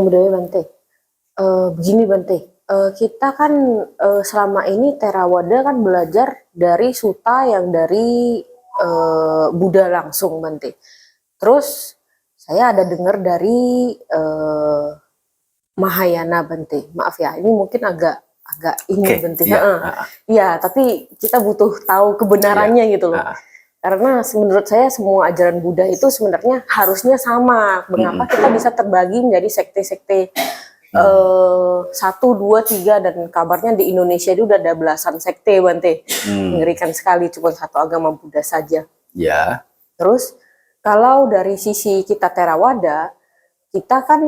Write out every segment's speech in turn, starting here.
Budaya Bante. Begini Bante, kita kan selama ini Theravada kan belajar dari suta yang dari Buddha langsung Bante. Terus saya ada dengar dari Mahayana Bante. Maaf ya, ini mungkin agak agak ini Bante. Iya. Iya, tapi kita butuh tahu kebenarannya gitu loh. Karena menurut saya semua ajaran Buddha itu sebenarnya harusnya sama. Mengapa kita bisa terbagi menjadi sekte-sekte 1, 2, 3 dan kabarnya di Indonesia itu udah ada belasan sekte Bante. Mengerikan sekali, cuma satu agama Buddha saja. Ya. Terus kalau dari sisi kita Theravada, kita kan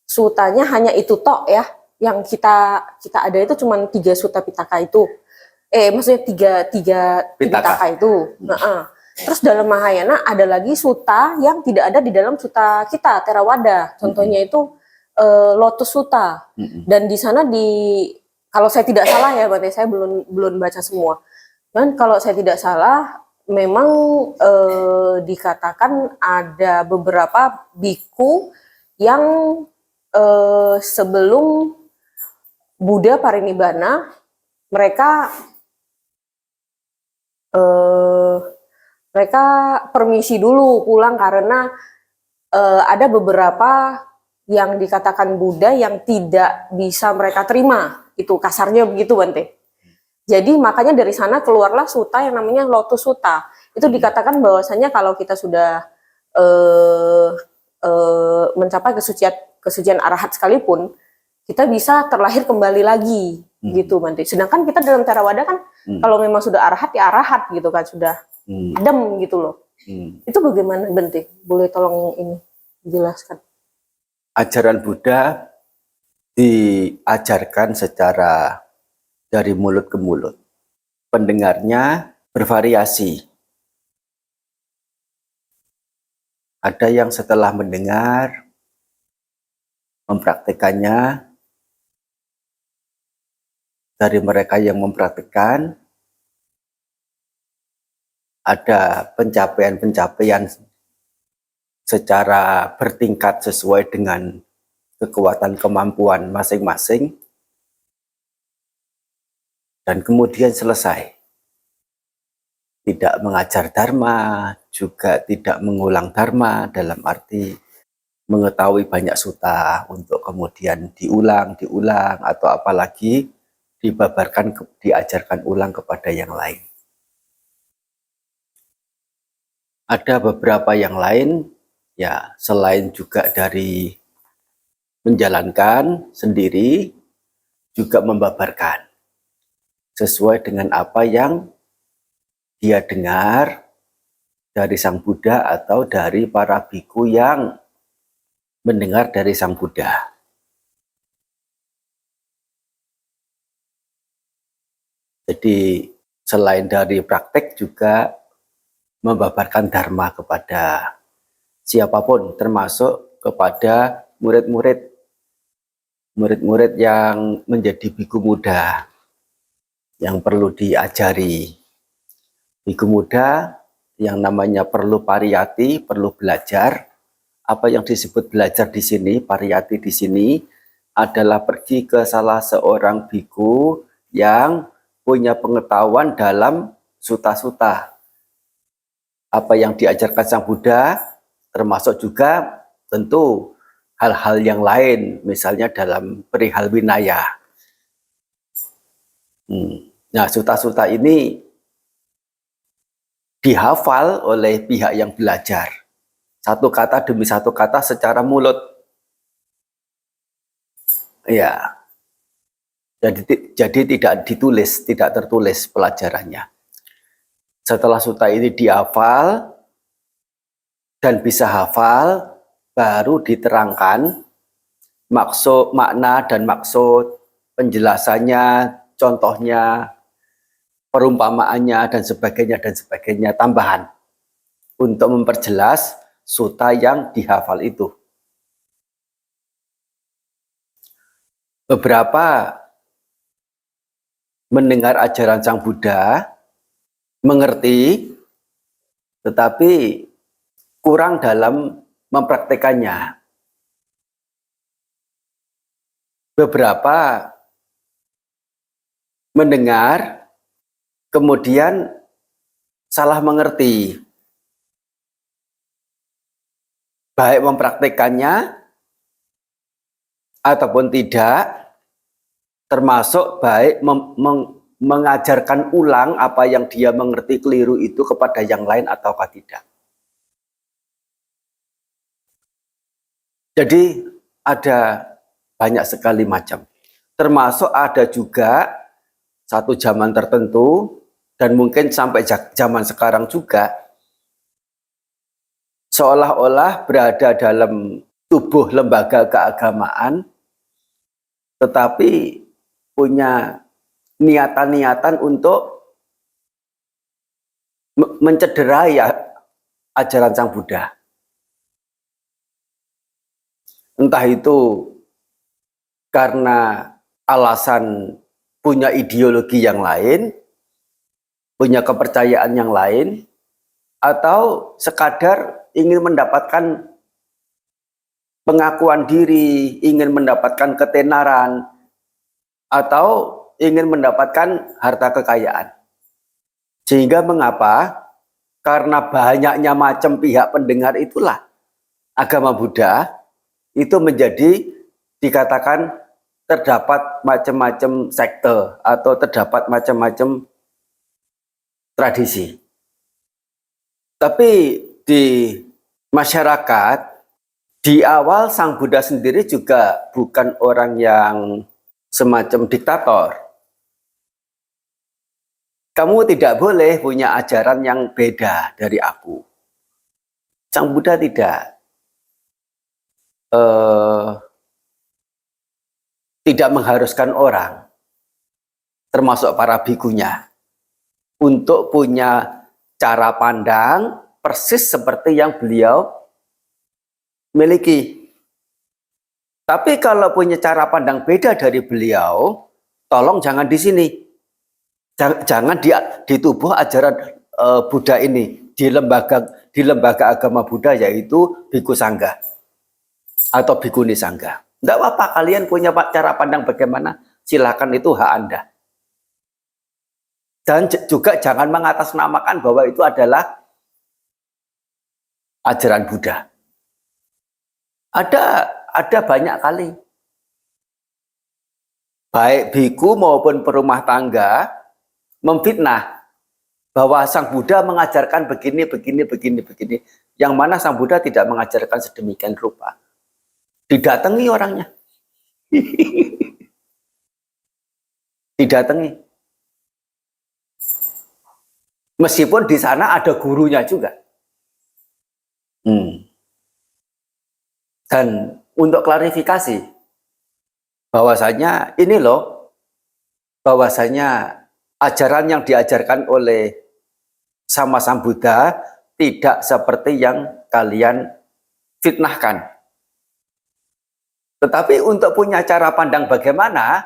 sutanya hanya itu tok ya, yang kita ada itu cuma 3 suta Pitaka itu. Maksudnya tiga Pitaka itu. Terus dalam Mahayana ada lagi suta yang tidak ada di dalam suta kita Theravada. Contohnya itu Lotus Suta. Dan di sana kalau saya tidak salah ya, berarti saya belum baca semua. Dan kalau saya tidak salah, memang dikatakan ada beberapa biku yang sebelum Buddha parinibbana mereka permisi dulu pulang karena ada beberapa yang dikatakan Buddha yang tidak bisa mereka terima, itu kasarnya begitu Bante. Jadi makanya dari sana keluarlah suta yang namanya Lotus Suta. Itu dikatakan bahwasanya kalau kita sudah mencapai kesucian arahat sekalipun, kita bisa terlahir kembali lagi gitu Bante. Sedangkan kita dalam Theravada kan kalau memang sudah arahat ya arahat gitu kan, sudah adem gitu loh. Itu bagaimana Bante? Boleh tolong ini dijelaskan? Ajaran Buddha diajarkan secara dari mulut ke mulut. Pendengarnya bervariasi. Ada yang setelah mendengar, mempraktikannya. Dari mereka yang mempraktikkan, ada pencapaian-pencapaian secara bertingkat sesuai dengan kekuatan kemampuan masing-masing, dan kemudian selesai. Tidak mengajar dharma, juga tidak mengulang dharma, dalam arti mengetahui banyak suta untuk kemudian diulang, atau apalagi dibabarkan, diajarkan ulang kepada yang lain. Ada beberapa yang lain, ya selain juga dari menjalankan sendiri, juga membabarkan sesuai dengan apa yang dia dengar dari Sang Buddha atau dari para biku yang mendengar dari Sang Buddha. Jadi selain dari praktek juga membabarkan dharma kepada siapapun, termasuk kepada murid-murid yang menjadi biku muda yang perlu diajari. Biku muda yang namanya perlu pariyati, perlu belajar. Apa yang disebut belajar di sini, pariyati di sini adalah pergi ke salah seorang biku yang punya pengetahuan dalam suta-suta. Apa yang diajarkan Sang Buddha, termasuk juga tentu hal-hal yang lain, misalnya dalam perihal winaya. Nah, suta-suta ini dihafal oleh pihak yang belajar. Satu kata demi satu kata secara mulut. Ya. Jadi tidak ditulis, tidak tertulis pelajarannya. Setelah suta ini dihafal dan bisa hafal, baru diterangkan maksud, makna dan maksud, penjelasannya, contohnya, perumpamaannya, dan sebagainya, tambahan untuk memperjelas suta yang dihafal itu. Beberapa mendengar ajaran Sang Buddha, mengerti, tetapi kurang dalam mempraktekannya. Beberapa mendengar, kemudian salah mengerti, baik mempraktekannya ataupun tidak, termasuk baik mengajarkan ulang apa yang dia mengerti keliru itu kepada yang lain ataukah tidak. Jadi ada banyak sekali macam. Termasuk ada juga satu zaman tertentu dan mungkin sampai zaman sekarang juga seolah-olah berada dalam tubuh lembaga keagamaan tetapi punya niatan-niatan untuk mencederai ajaran Sang Buddha. Entah itu karena alasan punya ideologi yang lain, punya kepercayaan yang lain, atau sekadar ingin mendapatkan pengakuan diri, ingin mendapatkan ketenaran, atau ingin mendapatkan harta kekayaan. Sehingga mengapa? Karena banyaknya macam pihak pendengar itulah agama Buddha itu menjadi dikatakan terdapat macam-macam sekte atau terdapat macam-macam tradisi. Tapi di masyarakat, di awal Sang Buddha sendiri juga bukan orang yang semacam diktator. Kamu tidak boleh punya ajaran yang beda dari aku. Sang Buddha tidak mengharuskan orang, termasuk para bikunya, untuk punya cara pandang persis seperti yang beliau miliki. Tapi kalau punya cara pandang beda dari beliau, tolong jangan di sini. Jangan di tubuh ajaran Buddha ini, di lembaga agama Buddha, yaitu Biku Sangga atau Bikuni Sangga. Tidak apa-apa, kalian punya cara pandang bagaimana, silakan, itu hak Anda. Dan juga jangan mengatasnamakan bahwa itu adalah ajaran Buddha. Ada banyak kali, baik biku maupun perumah tangga memfitnah bahwa Sang Buddha mengajarkan begini. Yang mana Sang Buddha tidak mengajarkan sedemikian rupa. Didatangi orangnya. Didatangi. Meskipun di sana ada gurunya juga. Dan untuk klarifikasi, bahwasanya ini loh, bahwasanya ajaran yang diajarkan oleh sama Sang Buddha tidak seperti yang kalian fitnahkan. Tetapi untuk punya cara pandang bagaimana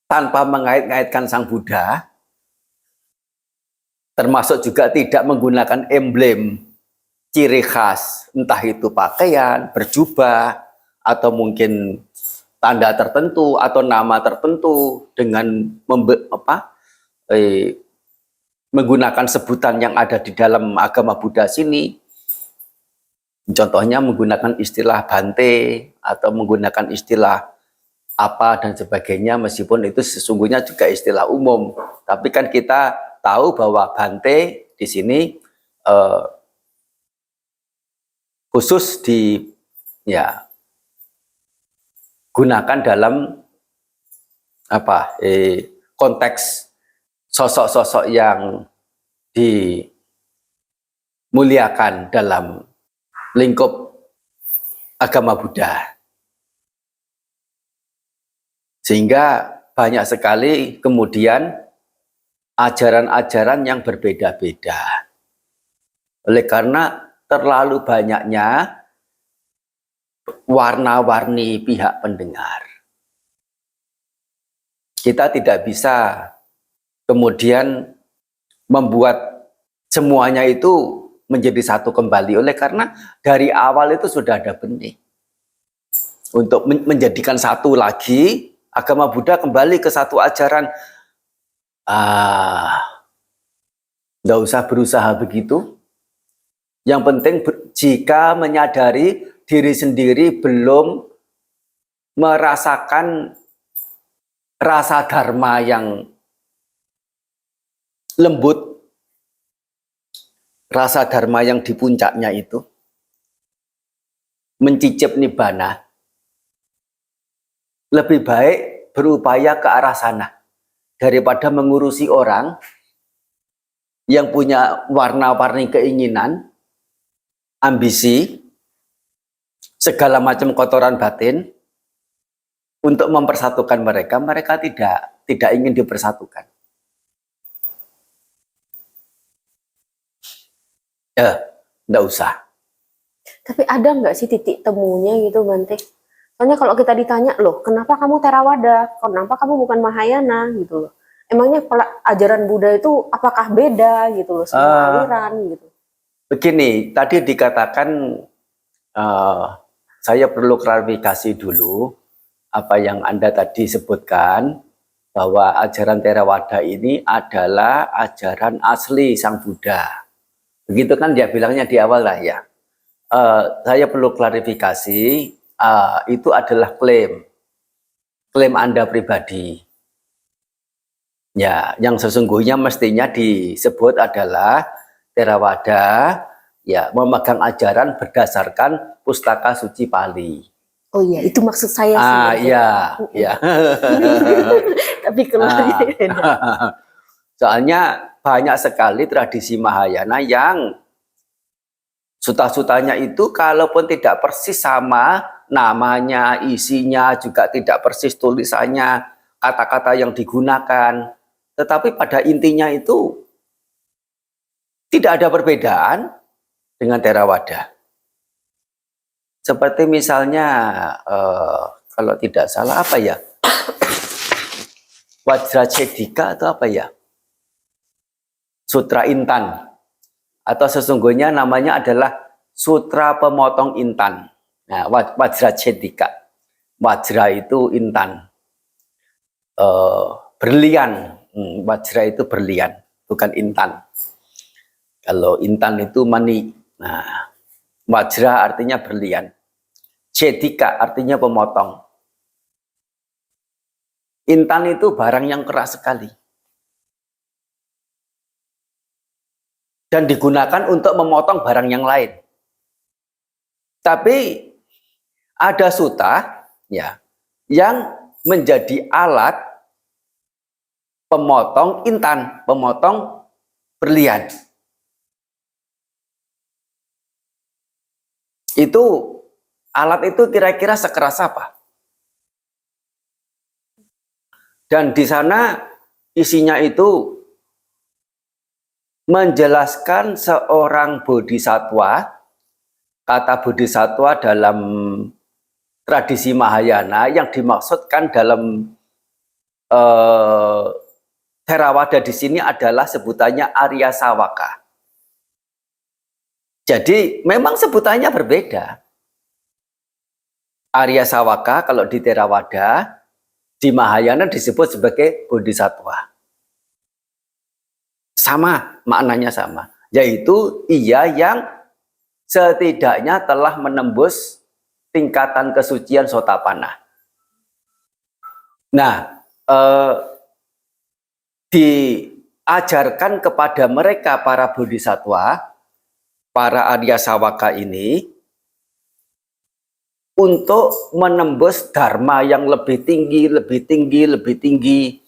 tanpa mengait-ngaitkan Sang Buddha, termasuk juga tidak menggunakan emblem ciri khas, entah itu pakaian, berjubah, atau mungkin tanda tertentu atau nama tertentu dengan menggunakan sebutan yang ada di dalam agama Buddha sini. Contohnya menggunakan istilah bante atau menggunakan istilah apa dan sebagainya, meskipun itu sesungguhnya juga istilah umum. Tapi kan kita tahu bahwa bante di sini khusus gunakan dalam konteks sosok-sosok yang dimuliakan dalam lingkup agama Buddha. Sehingga banyak sekali kemudian ajaran-ajaran yang berbeda-beda. Oleh karena terlalu banyaknya warna-warni pihak pendengar, kita tidak bisa kemudian membuat semuanya itu menjadi satu kembali. Oleh karena dari awal itu sudah ada benih untuk menjadikan satu lagi agama Buddha kembali ke satu ajaran. Nggak usah berusaha begitu. Yang penting jika menyadari diri sendiri belum merasakan rasa dharma yang lembut, rasa dharma yang di puncaknya itu, mencicip nibbana, lebih baik berupaya ke arah sana daripada mengurusi orang yang punya warna-warni keinginan, ambisi, segala macam kotoran batin untuk mempersatukan mereka. Mereka tidak ingin dipersatukan. Enggak usah. Tapi ada nggak sih titik temunya gitu, Bante? Soalnya kalau kita ditanya, loh, kenapa kamu Theravada? Kenapa kamu bukan Mahayana gitu loh? Emangnya ajaran Buddha itu apakah beda gitu loh, semua aliran gitu? Begini, tadi dikatakan saya perlu klarifikasi dulu apa yang Anda tadi sebutkan, bahwa ajaran Theravada ini adalah ajaran asli Sang Buddha. Begitu kan dia bilangnya di awal lah ya. Saya perlu klarifikasi, itu adalah klaim Anda pribadi. Ya, yang sesungguhnya mestinya disebut adalah Theravada, ya, memegang ajaran berdasarkan pustaka suci Pali. Oh iya, itu maksud saya sih. Iya, ya. Tapi keluarnya beda. Soalnya banyak sekali tradisi Mahayana yang sutanya itu kalaupun tidak persis sama namanya, isinya juga tidak persis tulisannya, kata-kata yang digunakan, tetapi pada intinya itu tidak ada perbedaan dengan Theravada. Seperti misalnya kalau tidak salah apa ya, Vajracchedika atau apa ya, Sutra Intan, atau sesungguhnya namanya adalah Sutra Pemotong Intan. Nah, Vajracchedika, Vajra itu intan, berlian, Vajra itu berlian, bukan intan. Kalau intan itu mani. Nah, Vajra artinya berlian, Cedika artinya pemotong. Intan itu barang yang keras sekali dan digunakan untuk memotong barang yang lain. Tapi ada suta ya yang menjadi alat pemotong intan, pemotong berlian. Itu alat itu kira-kira sekeras apa? Dan di sana isinya itu menjelaskan seorang bodhisattva. Kata bodhisattva dalam tradisi Mahayana yang dimaksudkan dalam Theravada di sini adalah sebutannya Arya Sawaka. Jadi memang sebutannya berbeda. Arya Sawaka kalau di Theravada, di Mahayana disebut sebagai bodhisattva. Sama, maknanya sama. Yaitu ia yang setidaknya telah menembus tingkatan kesucian Sotapanna. Nah, diajarkan kepada mereka para bodhisattva, para Arya Sawaka ini, untuk menembus dharma yang lebih tinggi, lebih tinggi, lebih tinggi,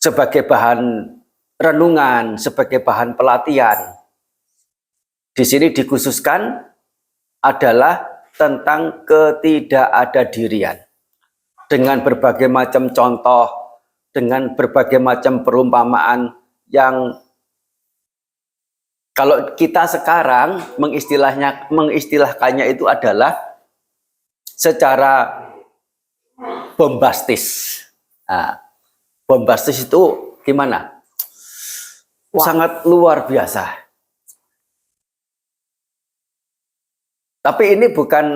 sebagai bahan renungan, sebagai bahan pelatihan. Di sini dikhususkan adalah tentang ketidakadadirian. Dengan berbagai macam contoh, dengan berbagai macam perumpamaan yang kalau kita sekarang mengistilahkannya itu adalah secara bombastis. Nah, bombastis itu gimana? Wah. Sangat luar biasa. Tapi ini bukan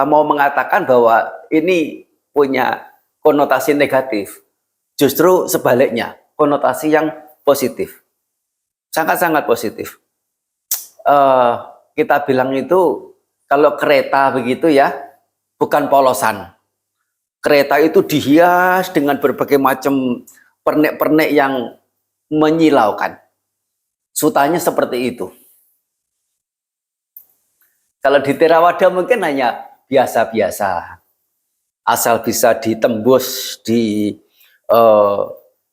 mau mengatakan bahwa ini punya konotasi negatif. Justru sebaliknya, konotasi yang positif. Sangat-sangat positif. Kita bilang itu kalau kereta begitu ya, bukan polosan. Kereta itu dihias dengan berbagai macam pernik-pernik yang menyilaukan. Sutanya seperti itu. Kalau di Theravada mungkin hanya biasa-biasa. Asal bisa ditembus,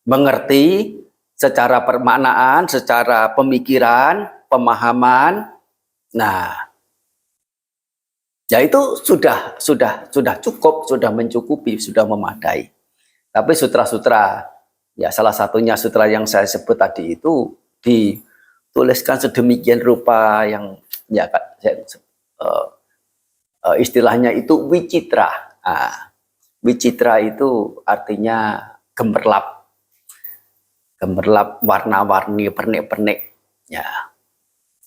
mengerti secara permaknaan, secara pemikiran, pemahaman. Nah, ya itu sudah cukup, sudah mencukupi, sudah memadai. Tapi sutra-sutra, ya salah satunya sutra yang saya sebut tadi itu dituliskan sedemikian rupa yang ya istilahnya itu wicitra. Nah, wicitra itu artinya gemerlap, warna-warni, pernik-pernik. Ya,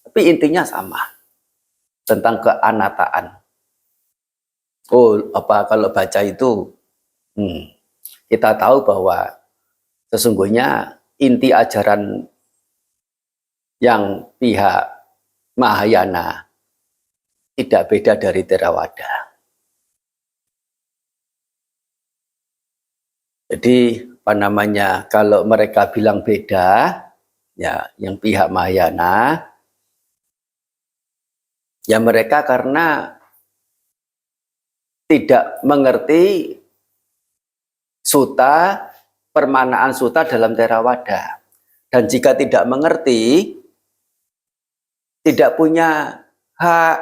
tapi intinya sama, tentang keanataan. Kalau baca itu, kita tahu bahwa sesungguhnya inti ajaran yang pihak Mahayana tidak beda dari Theravada. Jadi kalau mereka bilang beda, ya yang pihak Mahayana, ya mereka karena tidak mengerti sutta, permanaan sutta dalam Theravada. Dan jika tidak mengerti, tidak punya hak,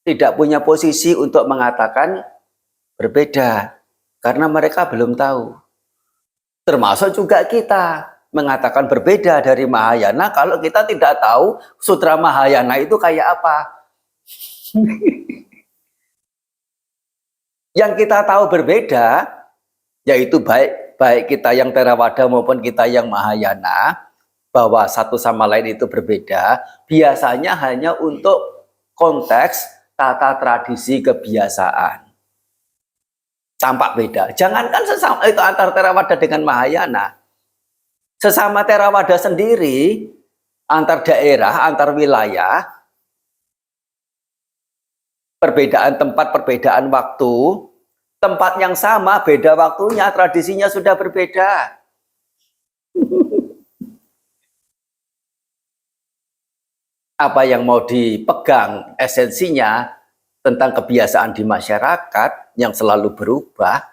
tidak punya posisi untuk mengatakan berbeda. Karena mereka belum tahu. Termasuk juga kita mengatakan berbeda dari Mahayana kalau kita tidak tahu sutra Mahayana itu kayak apa. Yang kita tahu berbeda, yaitu baik kita yang Theravada maupun kita yang Mahayana, bahwa satu sama lain itu berbeda, biasanya hanya untuk konteks tata tradisi kebiasaan. Tampak beda. Jangankan sesama itu antar Theravada dengan Mahayana. Sesama Theravada sendiri, antar daerah, antar wilayah, perbedaan tempat, perbedaan waktu, tempat yang sama, beda waktunya, tradisinya sudah berbeda. Apa yang mau dipegang esensinya tentang kebiasaan di masyarakat yang selalu berubah,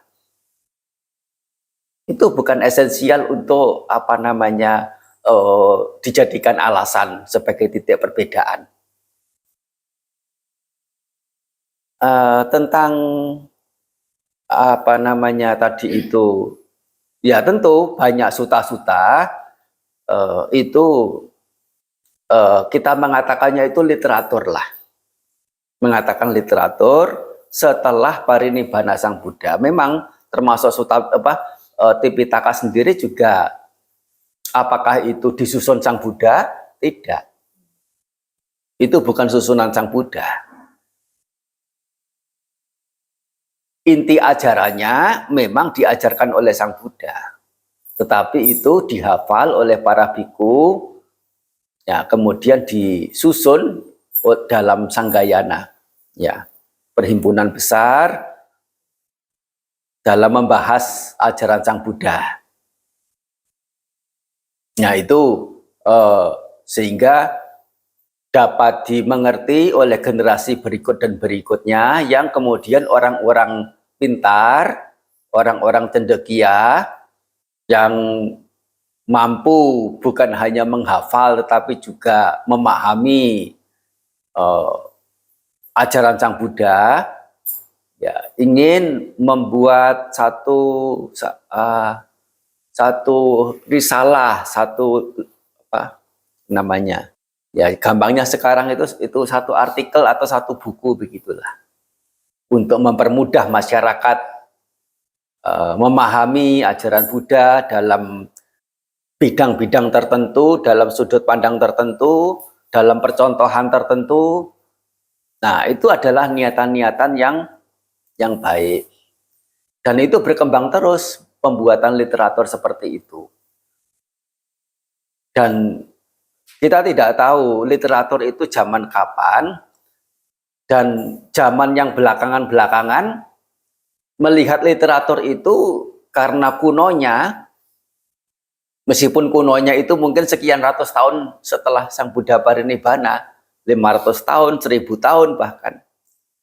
itu bukan esensial untuk dijadikan alasan sebagai titik perbedaan. Tentang tadi itu, ya tentu banyak suta-suta itu kita mengatakannya itu literatur lah. Mengatakan literatur setelah parinibbana Sang Buddha. Memang termasuk Tipitaka sendiri juga, apakah itu disusun Sang Buddha? Tidak. Itu bukan susunan Sang Buddha. Inti ajarannya memang diajarkan oleh Sang Buddha. Tetapi itu dihafal oleh para biku, ya, kemudian disusun dalam Sanggayana, ya, perhimpunan besar dalam membahas ajaran Sang Buddha. Nah itu sehingga dapat dimengerti oleh generasi berikut dan berikutnya, yang kemudian orang-orang pintar, orang-orang cendekia yang mampu bukan hanya menghafal tetapi juga memahami ajaran Sang Buddha, ya, ingin membuat satu risalah, ya gampangnya sekarang itu satu artikel atau satu buku begitulah, untuk mempermudah masyarakat memahami ajaran Buddha dalam bidang-bidang tertentu, dalam sudut pandang tertentu, dalam percontohan tertentu. Nah, itu adalah niatan-niatan yang baik. Dan itu berkembang terus pembuatan literatur seperti itu. Dan kita tidak tahu literatur itu zaman kapan, dan zaman yang belakangan-belakangan melihat literatur itu karena kunonya, meskipun kunonya itu mungkin sekian ratus tahun setelah Sang Buddha parinibbana, 500 tahun, 1000 tahun bahkan.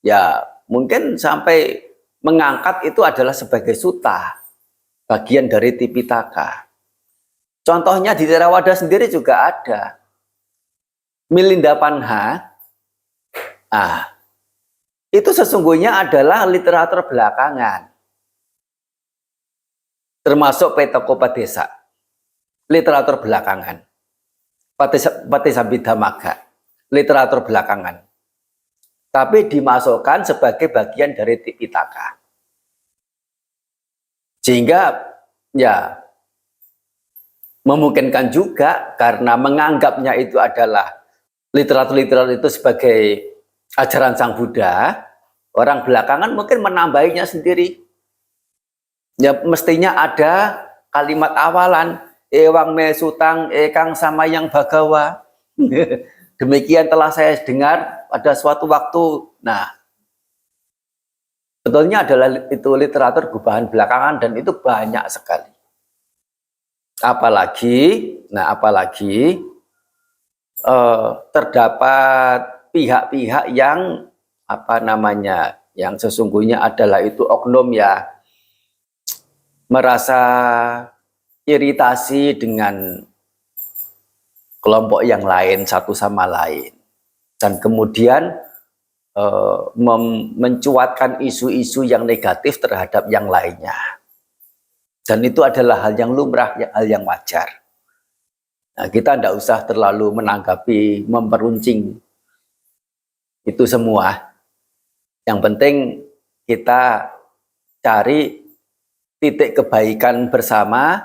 Ya, mungkin sampai mengangkat itu adalah sebagai sutta, bagian dari Tipitaka. Contohnya di Theravada sendiri juga ada. Milinda Panha, itu sesungguhnya adalah literatur belakangan. Termasuk Petokopadesa, literatur belakangan. Patisabhidhamagga, literatur belakangan. Tapi dimasukkan sebagai bagian dari Tipitaka. Sehingga ya memungkinkan juga karena menganggapnya itu adalah literatur-literatur itu sebagai ajaran Sang Buddha, orang belakangan mungkin menambahinya sendiri. Ya mestinya ada kalimat awalan, ewang me sutang ekang sama yang bagawa. Demikian telah saya dengar pada suatu waktu. Nah, betulnya adalah itu literatur gubahan belakangan dan itu banyak sekali. Apalagi terdapat pihak-pihak yang yang sesungguhnya adalah itu oknum ya, merasa iritasi dengan kelompok yang lain satu sama lain, dan kemudian mencuatkan isu-isu yang negatif terhadap yang lainnya. Dan itu adalah hal yang lumrah, hal yang wajar. Nah, kita tidak usah terlalu menanggapi, memperuncing itu semua. Yang penting kita cari titik kebaikan bersama,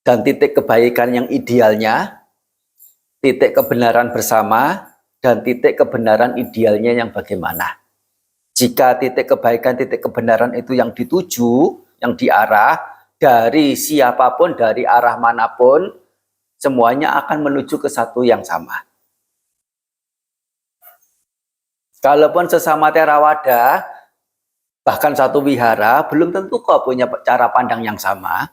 dan titik kebaikan yang idealnya, titik kebenaran bersama, dan titik kebenaran idealnya yang bagaimana. Jika titik kebaikan, titik kebenaran itu yang dituju, yang diarah dari siapapun, dari arah manapun, semuanya akan menuju ke satu yang sama. Kalaupun sesama Theravada, bahkan satu wihara, belum tentu kok punya cara pandang yang sama.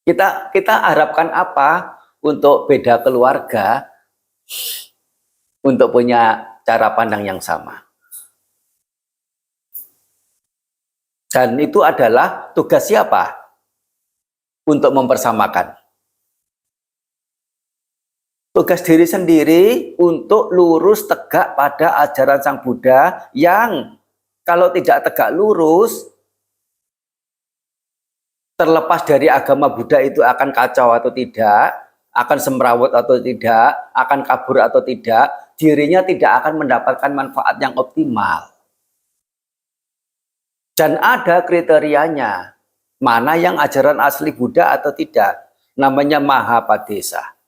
Kita harapkan apa untuk beda keluarga, untuk punya cara pandang yang sama. Dan itu adalah tugas siapa? Untuk mempersamakan. Tugas diri sendiri untuk lurus tegak pada ajaran Sang Buddha yang kalau tidak tegak lurus, terlepas dari agama Buddha itu akan kacau atau tidak, akan semrawut atau tidak, akan kabur atau tidak, dirinya tidak akan mendapatkan manfaat yang optimal. Dan ada kriterianya, mana yang ajaran asli Buddha atau tidak, namanya Mahapadesa.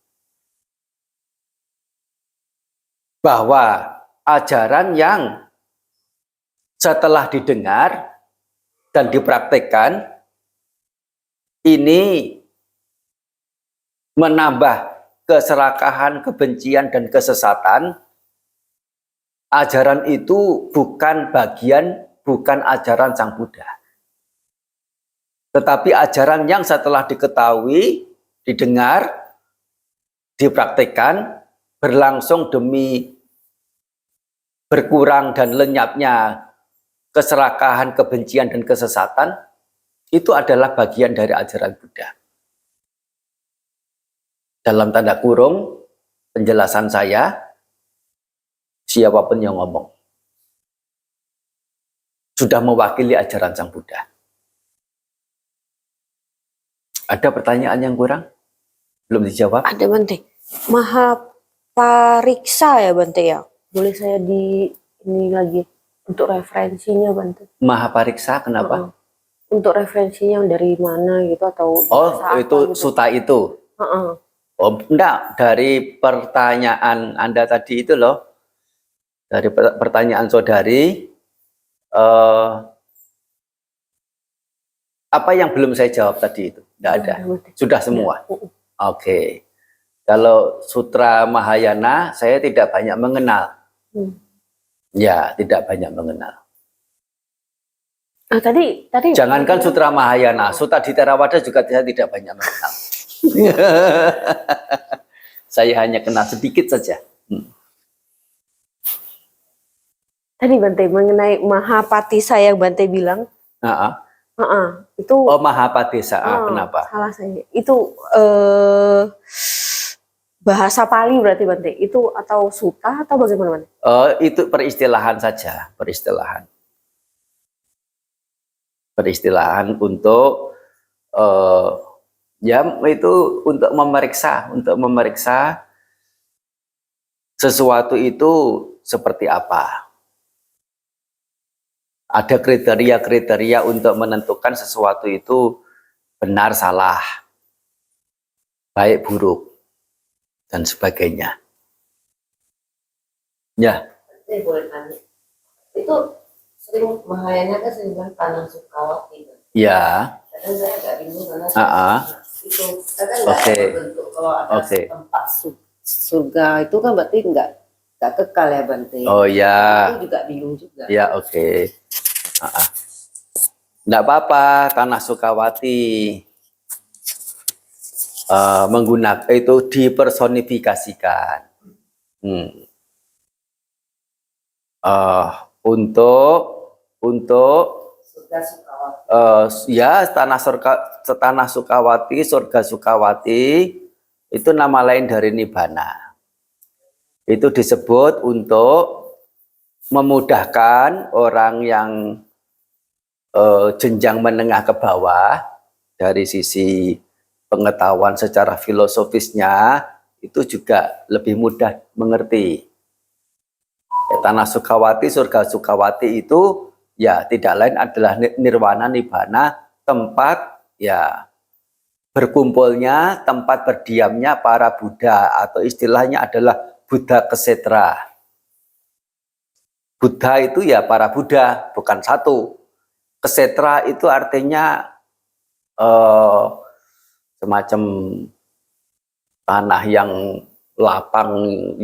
Bahwa ajaran yang setelah didengar dan dipraktikkan, ini menambah keserakahan, kebencian, dan kesesatan, ajaran itu bukan ajaran Sang Buddha. Tetapi ajaran yang setelah diketahui, didengar, dipraktikkan, berlangsung demi berkurang dan lenyapnya keserakahan, kebencian, dan kesesatan, itu adalah bagian dari ajaran Buddha. Dalam tanda kurung, penjelasan saya, siapapun yang ngomong sudah mewakili ajaran Sang Buddha. Ada pertanyaan yang kurang? Belum dijawab? Ada Bante. Mahapariksa ya Bante ya. Boleh saya ini lagi untuk referensinya Bante. Mahapariksa kenapa? Untuk referensinya dari mana gitu atau Oh, itu apa, gitu. suta itu. Oh, enggak, dari pertanyaan Anda tadi itu loh, dari pertanyaan saudari, eh, apa yang belum saya jawab tadi itu? Enggak ada, sudah semua. Oke, kalau Sutra Mahayana saya tidak banyak mengenal. Ya, tidak banyak mengenal. Tadi Jangankan Sutra Mahayana, Suta di Theravada juga saya tidak banyak mengenal. Saya hanya kenal sedikit saja. Tadi Bante mengenai Mahapatisa yang Bante bilang, itu Oh, Mahapadesa, kenapa? salah saya. Itu bahasa Pali berarti Bante. Itu atau suta atau bagaimana Bante? Itu peristilahan saja, peristilahan. Peristilahan untuk ya itu untuk memeriksa sesuatu itu seperti apa. Ada kriteria-kriteria untuk menentukan sesuatu itu benar salah, baik buruk dan sebagainya. Ya. Saya boleh tanya, itu sering Mahayana kan sering bilang tanah Sukawati kan? Ya. Kadang saya agak bingung karena itu kadang nggak terbentuk kalau ada tempat surga itu kan berarti nggak kekal ya Bante. Oh ya. Itu juga bingung juga. Ya oke. Nggak apa-apa, tanah Sukawati menggunakan itu dipersonifikasikan. Untuk surga Sukawati. Ya tanah Sukawati, surga Sukawati itu nama lain dari Nibbana. Itu disebut untuk memudahkan orang yang jenjang menengah ke bawah dari sisi pengetahuan secara filosofisnya itu juga lebih mudah mengerti. Tanah Sukawati, surga Sukawati itu ya tidak lain adalah nirwana nibbana, tempat ya berkumpulnya, tempat berdiamnya para Buddha, atau istilahnya adalah Buddha Kesetra. Buddha itu ya para Buddha, bukan satu. Kesetra itu artinya semacam tanah yang lapang,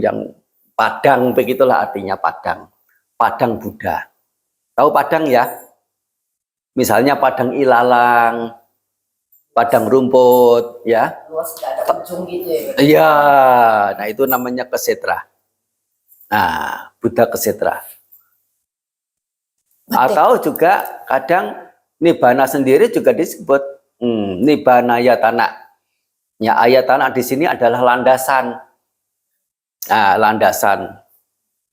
yang padang, begitulah artinya padang. Padang Buddha. Tahu padang ya? Misalnya padang ilalang, padang rumput, ya. Luas nggak ada ujung gitu ya? Iya, nah itu namanya kesetra. Nah, Buddha Kesetra. Atau juga kadang Nibbana sendiri juga disebut Nibbana Ayatana. Ya, Ayatana di sini adalah landasan. Nah,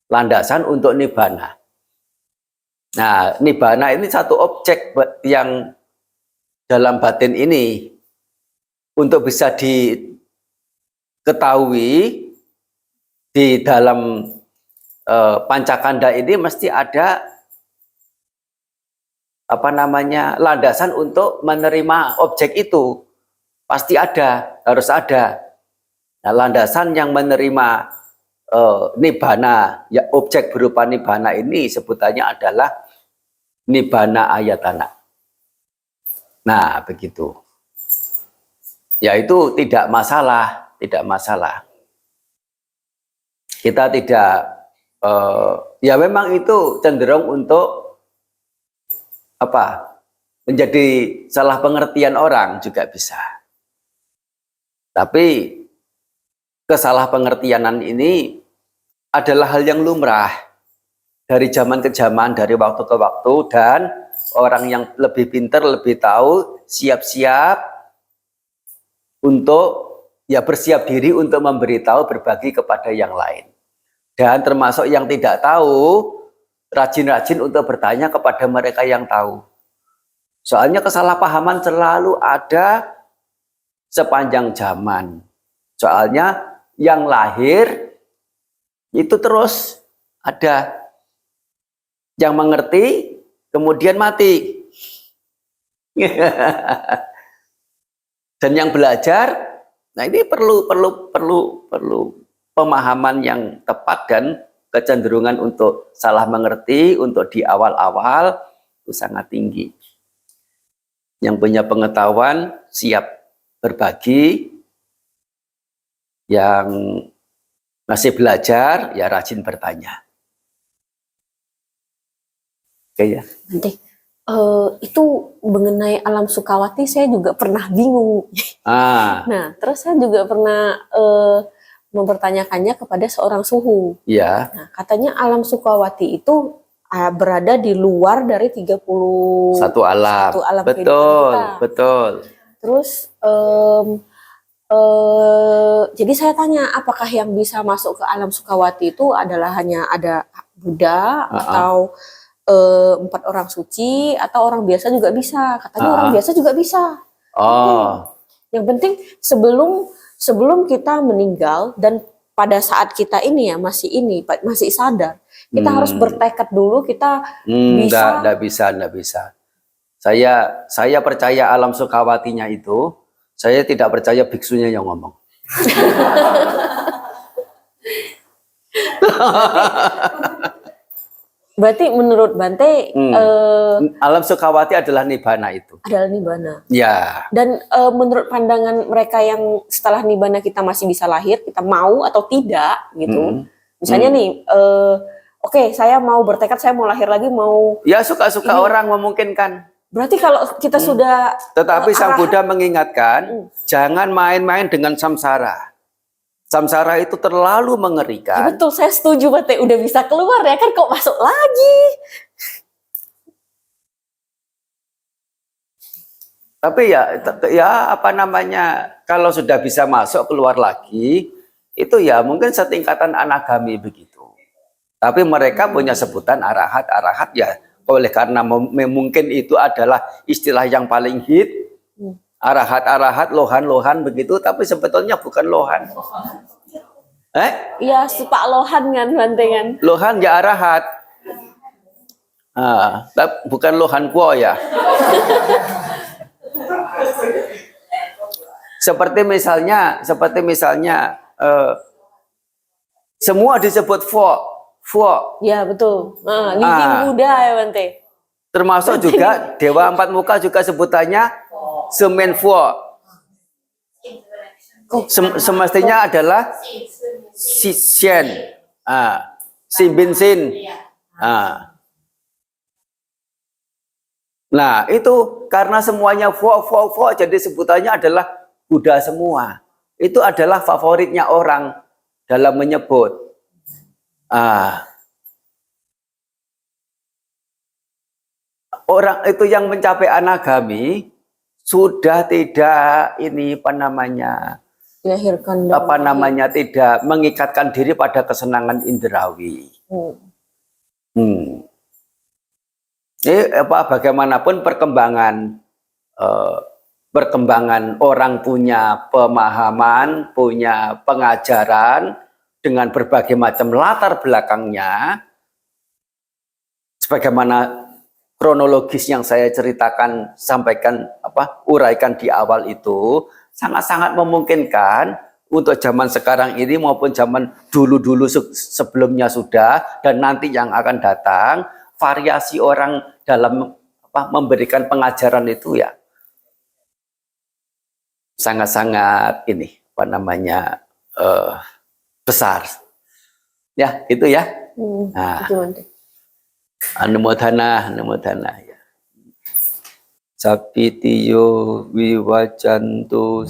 landasan untuk Nibbana. Nah, Nibbana ini satu objek yang dalam batin ini untuk bisa diketahui di dalam Pancakanda ini mesti ada landasan untuk menerima objek itu. Pasti ada, harus ada. Nah, landasan yang menerima Nibbana, ya objek berupa Nibbana ini sebutannya adalah Nibbana Ayatana. Nah, begitu. Ya itu tidak masalah, tidak masalah. Kita tidak, ya memang itu cenderung untuk menjadi salah pengertian orang juga bisa. Tapi kesalah pengertianan ini adalah hal yang lumrah dari zaman ke zaman, dari waktu ke waktu, dan orang yang lebih pintar, lebih tahu, siap-siap untuk ya bersiap diri untuk memberitahu, berbagi kepada yang lain. Dan termasuk yang tidak tahu, rajin-rajin untuk bertanya kepada mereka yang tahu. Soalnya kesalahpahaman selalu ada sepanjang zaman. Soalnya yang lahir itu terus ada yang mengerti, kemudian mati. Dan yang belajar Nah, ini perlu pemahaman yang tepat dan kecenderungan untuk salah mengerti untuk di awal-awal itu sangat tinggi. Yang punya pengetahuan siap berbagi, yang masih belajar ya rajin bertanya. Oke ya. Bante, itu mengenai alam Sukawati saya juga pernah bingung. Nah, terus saya juga pernah mempertanyakannya kepada seorang suhu. Ya. Nah, katanya alam Sukawati itu berada di luar dari 31 alam kehidupan Betul, kita. betul. Terus jadi saya tanya, apakah yang bisa masuk ke alam Sukawati itu adalah hanya ada Buddha atau 4 orang suci atau orang biasa juga bisa? Katanya orang biasa juga bisa. Yang penting sebelum kita meninggal dan pada saat kita ini ya masih sadar, kita harus bertekad dulu kita bisa. Nggak bisa. Saya percaya alam Sukawatinya itu. Saya tidak percaya biksunya yang ngomong. Berarti menurut Bante alam Sukawati adalah nibbana itu. Adalah nibbana. Ya. Dan menurut pandangan mereka yang setelah nibbana kita masih bisa lahir, kita mau atau tidak gitu. Misalnya nih, oke, saya mau bertekad, saya mau lahir lagi, mau. Ya suka-suka orang memungkinkan. Berarti kalau kita sudah. Tetapi Sang Buddha mengingatkan, jangan main-main dengan samsara. Samsara itu terlalu mengerikan. Ya betul, saya setuju Bante. Udah bisa keluar ya kan, kok masuk lagi. Tapi ya apa namanya, kalau sudah bisa masuk keluar lagi, itu ya mungkin setingkatan anagami begitu. Tapi mereka punya sebutan arahat ya. Oleh karena mungkin itu adalah istilah yang paling hit. Arahat, lohan begitu, tapi sebetulnya bukan lohan. Iya, Pak Lohan kan, Bante kan. Lohan ya arahat. Bukan lohan kuo ya. Seperti misalnya semua disebut fo. Ya betul. Gigi muda ya Bante. Termasuk juga Dewa 4 Muka juga sebutannya semen fo. Semestinya adalah Sien, Simbin Sin. Nah itu karena semuanya fo, jadi sebutannya adalah Buddha semua. Itu adalah favoritnya orang dalam menyebut. Orang itu yang mencapai anagami sudah tidak tidak mengikatkan diri pada kesenangan indrawi. Bagaimanapun perkembangan orang punya pemahaman, punya pengajaran dengan berbagai macam latar belakangnya, sebagaimana kronologis yang saya ceritakan, uraikan di awal itu, sangat-sangat memungkinkan untuk zaman sekarang ini maupun zaman dulu-dulu sebelumnya sudah, dan nanti yang akan datang, variasi orang dalam memberikan pengajaran itu ya sangat-sangat besar. Ya, itu ya. Anumodhana ya. Sapitiyo wiwajantu